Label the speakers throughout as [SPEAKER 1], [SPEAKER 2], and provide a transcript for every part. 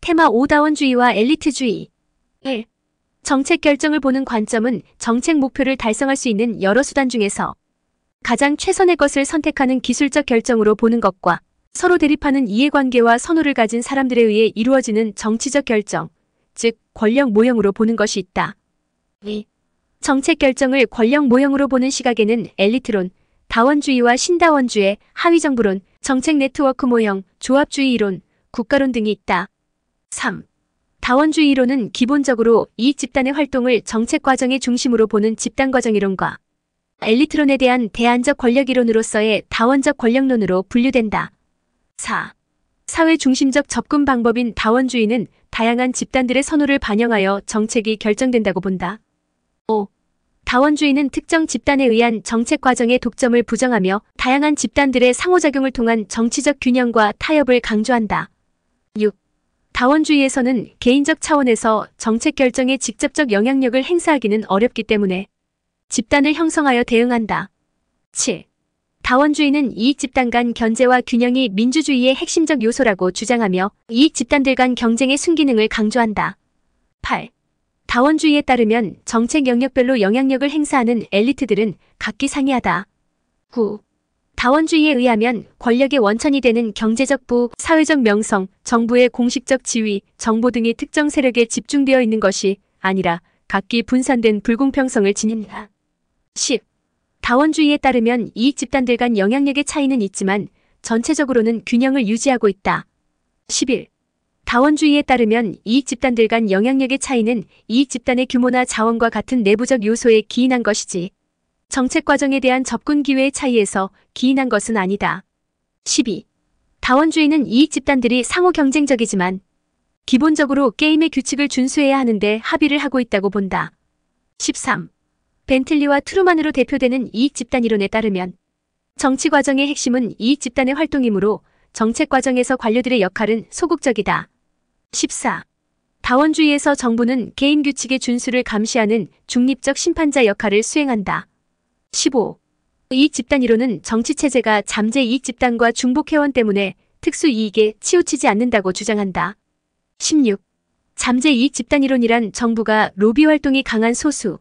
[SPEAKER 1] 테마 5다원주의와 엘리트주의. 1. 정책 결정을 보는 관점은 정책 목표를 달성할 수 있는 여러 수단 중에서 가장 최선의 것을 선택하는 기술적 결정으로 보는 것과 서로 대립하는 이해관계와 선호를 가진 사람들에 의해 이루어지는 정치적 결정, 즉 권력 모형으로 보는 것이 있다. 2. 정책 결정을 권력 모형으로 보는 시각에는 엘리트론, 다원주의와 신다원주의, 하위정부론, 정책 네트워크 모형, 조합주의 이론, 국가론 등이 있다. 3. 다원주의 이론은 기본적으로 이 집단의 활동을 정책 과정의 중심으로 보는 집단과정 이론과 엘리트론에 대한 대안적 권력 이론으로서의 다원적 권력론으로 분류된다. 4. 사회 중심적 접근 방법인 다원주의는 다양한 집단들의 선호를 반영하여 정책이 결정된다고 본다. 5. 다원주의는 특정 집단에 의한 정책 과정의 독점을 부정하며 다양한 집단들의 상호작용을 통한 정치적 균형과 타협을 강조한다. 6. 다원주의에서는 개인적 차원에서 정책 결정에 직접적 영향력을 행사하기는 어렵기 때문에 집단을 형성하여 대응한다. 7. 다원주의는 이익 집단 간 견제와 균형이 민주주의의 핵심적 요소라고 주장하며 이익 집단들 간 경쟁의 순기능을 강조한다. 8. 다원주의에 따르면 정책 영역별로 영향력을 행사하는 엘리트들은 각기 상이하다. 9. 다원주의에 의하면 권력의 원천이 되는 경제적 부, 사회적 명성, 정부의 공식적 지위, 정보 등이 특정 세력에 집중되어 있는 것이 아니라 각기 분산된 불공평성을 지닌다. 10. 다원주의에 따르면 이익 집단들 간 영향력의 차이는 있지만 전체적으로는 균형을 유지하고 있다. 11. 다원주의에 따르면 이익 집단들 간 영향력의 차이는 이익 집단의 규모나 자원과 같은 내부적 요소에 기인한 것이지 정책 과정에 대한 접근 기회의 차이에서 기인한 것은 아니다. 12. 다원주의는 이익 집단들이 상호 경쟁적이지만 기본적으로 게임의 규칙을 준수해야 하는데 합의를 하고 있다고 본다. 13. 벤틀리와 트루만으로 대표되는 이익 집단 이론에 따르면 정치 과정의 핵심은 이익 집단의 활동이므로 정책 과정에서 관료들의 역할은 소극적이다. 14. 다원주의에서 정부는 게임 규칙의 준수를 감시하는 중립적 심판자 역할을 수행한다. 15. 이익 집단 이론은 정치체제가 잠재 이익 집단과 중복회원 때문에 특수 이익에 치우치지 않는다고 주장한다. 16. 잠재 이익 집단 이론이란 정부가 로비 활동이 강한 소수,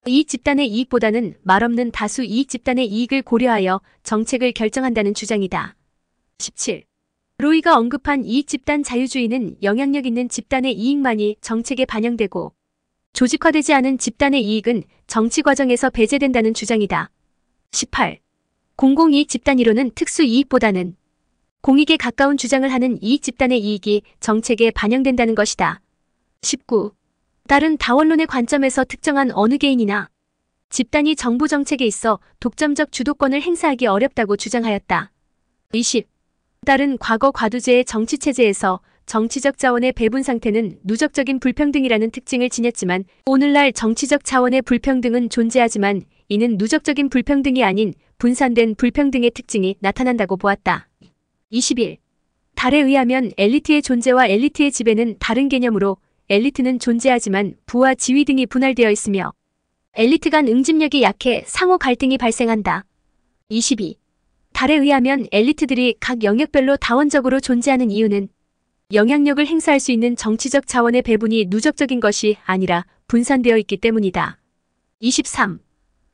[SPEAKER 1] 이익 집단의 이익보다는 말없는 다수 이익 집단의 이익을 고려하여 정책을 결정한다는 주장이다. 17. 로이가 언급한 이익 집단 자유주의는 영향력 있는 집단의 이익만이 정책에 반영되고 조직화되지 않은 집단의 이익은 정치 과정에서 배제된다는 주장이다. 18. 공공이익 집단 이론은 특수 이익보다는 공익에 가까운 주장을 하는 이익 집단의 이익이 정책에 반영된다는 것이다. 19. 다른 다원론의 관점에서 특정한 어느 개인이나 집단이 정부 정책에 있어 독점적 주도권을 행사하기 어렵다고 주장하였다. 20. 다른 과거 과두제의 정치체제에서 정치적 자원의 배분 상태는 누적적인 불평등이라는 특징을 지녔지만 오늘날 정치적 자원의 불평등은 존재하지만 이는 누적적인 불평등이 아닌 분산된 불평등의 특징이 나타난다고 보았다. 21. 달에 의하면 엘리트의 존재와 엘리트의 지배는 다른 개념으로 엘리트는 존재하지만 부와 지위 등이 분할되어 있으며 엘리트 간 응집력이 약해 상호 갈등이 발생한다. 22. 달에 의하면 엘리트들이 각 영역별로 다원적으로 존재하는 이유는 영향력을 행사할 수 있는 정치적 자원의 배분이 누적적인 것이 아니라 분산되어 있기 때문이다. 23.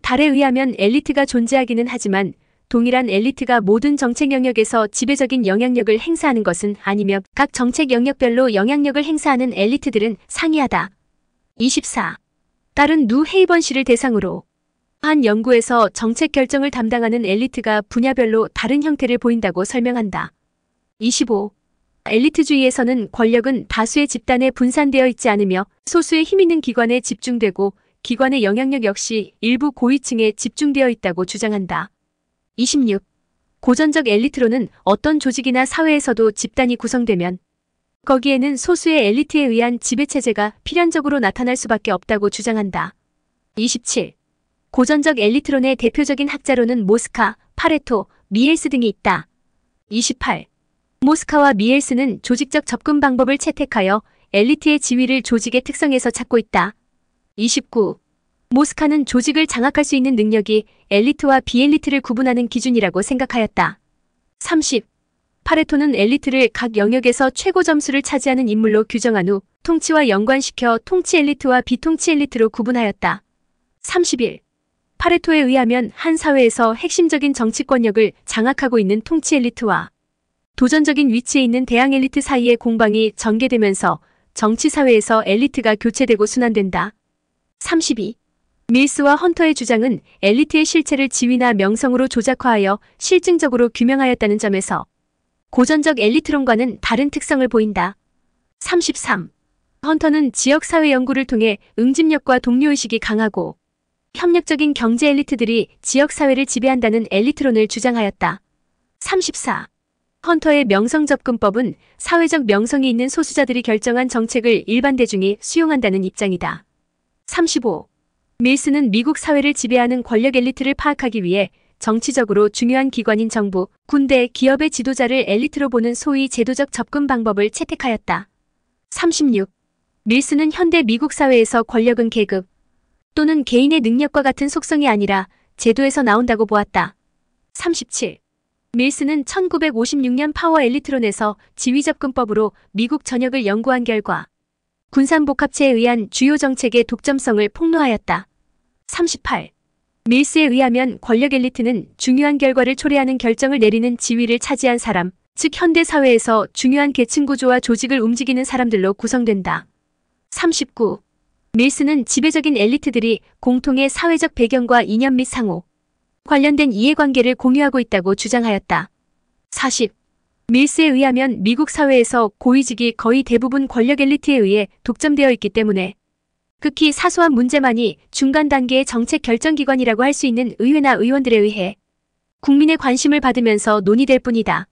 [SPEAKER 1] 달에 의하면 엘리트가 존재하기는 하지만 동일한 엘리트가 모든 정책 영역에서 지배적인 영향력을 행사하는 것은 아니며 각 정책 영역별로 영향력을 행사하는 엘리트들은 상이하다. 24. 달은 누 헤이번 씨를 대상으로 한 연구에서 정책 결정을 담당하는 엘리트가 분야별로 다른 형태를 보인다고 설명한다. 25. 엘리트주의에서는 권력은 다수의 집단에 분산되어 있지 않으며 소수의 힘 있는 기관에 집중되고 기관의 영향력 역시 일부 고위층에 집중되어 있다고 주장한다. 26. 고전적 엘리트로는 어떤 조직이나 사회에서도 집단이 구성되면 거기에는 소수의 엘리트에 의한 지배체제가 필연적으로 나타날 수밖에 없다고 주장한다. 27. 고전적 엘리트론의 대표적인 학자로는 모스카, 파레토, 미엘스 등이 있다. 28. 모스카와 미엘스는 조직적 접근 방법을 채택하여 엘리트의 지위를 조직의 특성에서 찾고 있다. 29. 모스카는 조직을 장악할 수 있는 능력이 엘리트와 비엘리트를 구분하는 기준이라고 생각하였다. 30. 파레토는 엘리트를 각 영역에서 최고 점수를 차지하는 인물로 규정한 후 통치와 연관시켜 통치 엘리트와 비통치 엘리트로 구분하였다. 31. 파레토에 의하면 한 사회에서 핵심적인 정치권력을 장악하고 있는 통치 엘리트와 도전적인 위치에 있는 대항 엘리트 사이의 공방이 전개되면서 정치사회에서 엘리트가 교체되고 순환된다. 32. 밀스와 헌터의 주장은 엘리트의 실체를 지위나 명성으로 조작화하여 실증적으로 규명하였다는 점에서 고전적 엘리트론과는 다른 특성을 보인다. 33. 헌터는 지역사회 연구를 통해 응집력과 동료의식이 강하고 협력적인 경제 엘리트들이 지역사회를 지배한다는 엘리트론을 주장하였다. 34. 헌터의 명성접근법은 사회적 명성이 있는 소수자들이 결정한 정책을 일반 대중이 수용한다는 입장이다. 35. 밀스는 미국 사회를 지배하는 권력 엘리트를 파악하기 위해 정치적으로 중요한 기관인 정부, 군대, 기업의 지도자를 엘리트로 보는 소위 제도적 접근 방법을 채택하였다. 36. 밀스는 현대 미국 사회에서 권력은 계급 또는 개인의 능력과 같은 속성이 아니라 제도에서 나온다고 보았다. 37. 밀스는 1956년 파워 엘리트론에서 지위접근법으로 미국 전역을 연구한 결과 군산복합체에 의한 주요 정책의 독점성을 폭로하였다. 38. 밀스에 의하면 권력 엘리트는 중요한 결과를 초래하는 결정을 내리는 지위를 차지한 사람, 즉 현대 사회에서 중요한 계층 구조와 조직을 움직이는 사람들로 구성된다. 39. 밀스는 지배적인 엘리트들이 공통의 사회적 배경과 이념 및 상호, 관련된 이해관계를 공유하고 있다고 주장하였다. 40. 밀스에 의하면 미국 사회에서 고위직이 거의 대부분 권력 엘리트에 의해 독점되어 있기 때문에 극히 사소한 문제만이 중간 단계의 정책 결정기관이라고 할 수 있는 의회나 의원들에 의해 국민의 관심을 받으면서 논의될 뿐이다.